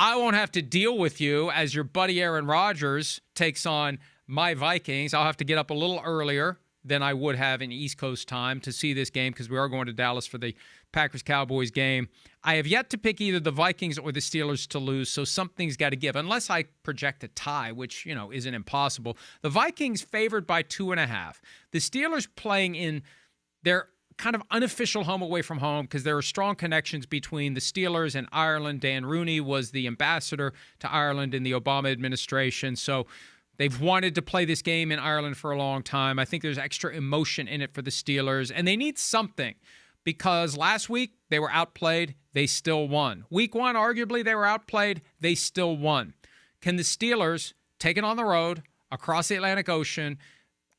I won't have to deal with you as your buddy Aaron Rodgers takes on my Vikings. I'll have to get up a little earlier than I would have in East Coast time to see this game because we are going to Dallas for the Packers-Cowboys game. I have yet to pick either the Vikings or the Steelers to lose, so something's got to give, unless I project a tie, which, isn't impossible. The Vikings favored by 2.5. The Steelers playing in their kind of unofficial home away from home because there are strong connections between the Steelers and Ireland. Dan Rooney was the ambassador to Ireland in the Obama administration, so they've wanted to play this game in Ireland for a long time. I think there's extra emotion in it for the Steelers, and they need something because last week they were outplayed. They still won. Week 1, arguably, they were outplayed. They still won. Can the Steelers take it on the road across the Atlantic Ocean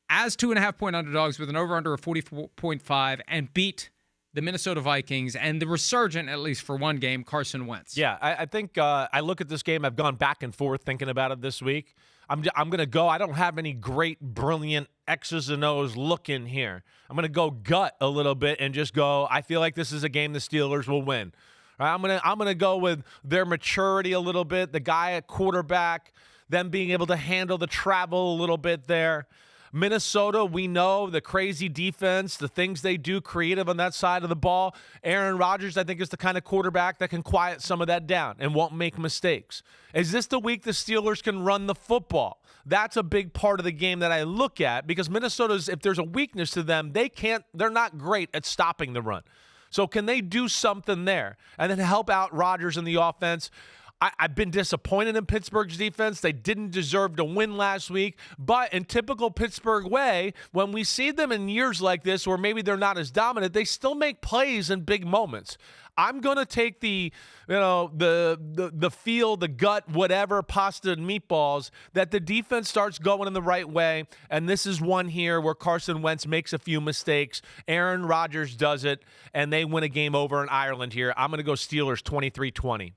as 2.5-point underdogs with an over-under of 44.5 and beat the Minnesota Vikings and the resurgent, at least for one game, Carson Wentz? Yeah, I think I look at this game. I've gone back and forth thinking about it this week. I'm going to go. I don't have any great, brilliant X's and O's look in here. I'm going to go gut a little bit and just go, I feel like this is a game the Steelers will win. All right, I'm going to go with their maturity a little bit, the guy at quarterback, them being able to handle the travel a little bit there. Minnesota, we know the crazy defense, the things they do creative on that side of the ball. Aaron Rodgers, I think, is the kind of quarterback that can quiet some of that down and won't make mistakes. Is this the week the Steelers can run the football? That's a big part of the game that I look at because Minnesota's, if there's a weakness to them, they're not great at stopping the run. So can they do something there and then help out Rodgers in the offense? I've been disappointed in Pittsburgh's defense. They didn't deserve to win last week. But in typical Pittsburgh way, when we see them in years like this where maybe they're not as dominant, they still make plays in big moments. I'm going to take the feel, the gut, whatever, pasta and meatballs, that the defense starts going in the right way. And this is one here where Carson Wentz makes a few mistakes. Aaron Rodgers does it, and they win a game over in Ireland here. I'm going to go Steelers 23-20.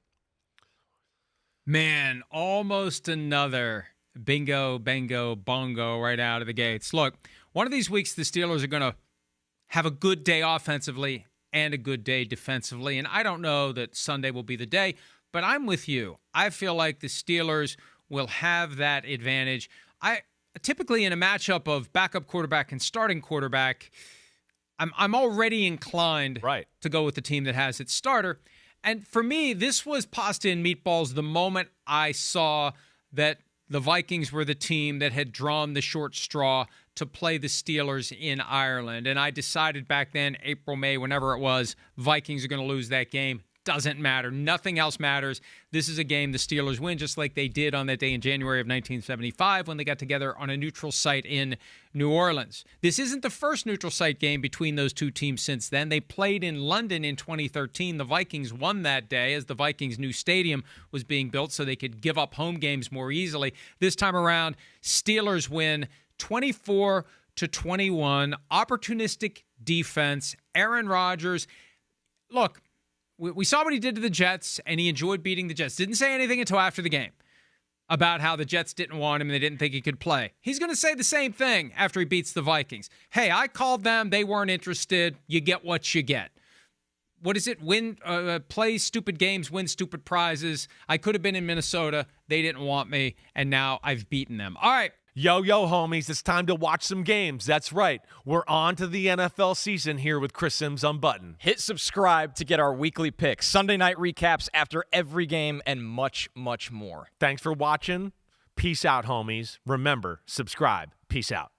Man, almost another bingo, bango, bongo right out of the gates. Look, one of these weeks the Steelers are going to have a good day offensively and a good day defensively, and I don't know that Sunday will be the day, but I'm with you. I feel like the Steelers will have that advantage. I typically in a matchup of backup quarterback and starting quarterback, I'm already inclined to go with the team that has its starter. And for me, this was pasta and meatballs the moment I saw that the Vikings were the team that had drawn the short straw to play the Steelers in Ireland. And I decided back then, April, May, whenever it was, Vikings are going to lose that game. Doesn't matter. Nothing else matters. This is a game the Steelers win, just like they did on that day in January of 1975 when they got together on a neutral site in New Orleans. This isn't the first neutral site game between those two teams since then. They played in London in 2013. The Vikings won that day as the Vikings' new stadium was being built so they could give up home games more easily. This time around, Steelers win 24-21. Opportunistic defense. Aaron Rodgers. Look, we saw what he did to the Jets, and he enjoyed beating the Jets. Didn't say anything until after the game about how the Jets didn't want him and they didn't think he could play. He's going to say the same thing after he beats the Vikings. Hey, I called them. They weren't interested. You get what you get. What is it? Play stupid games, win stupid prizes. I could have been in Minnesota. They didn't want me, and now I've beaten them. All right. Yo, homies, it's time to watch some games. That's right. We're on to the NFL season here with Chris Simms Unbuttoned. Hit subscribe to get our weekly picks, Sunday night recaps after every game, and much, much more. Thanks for watching. Peace out, homies. Remember, subscribe. Peace out.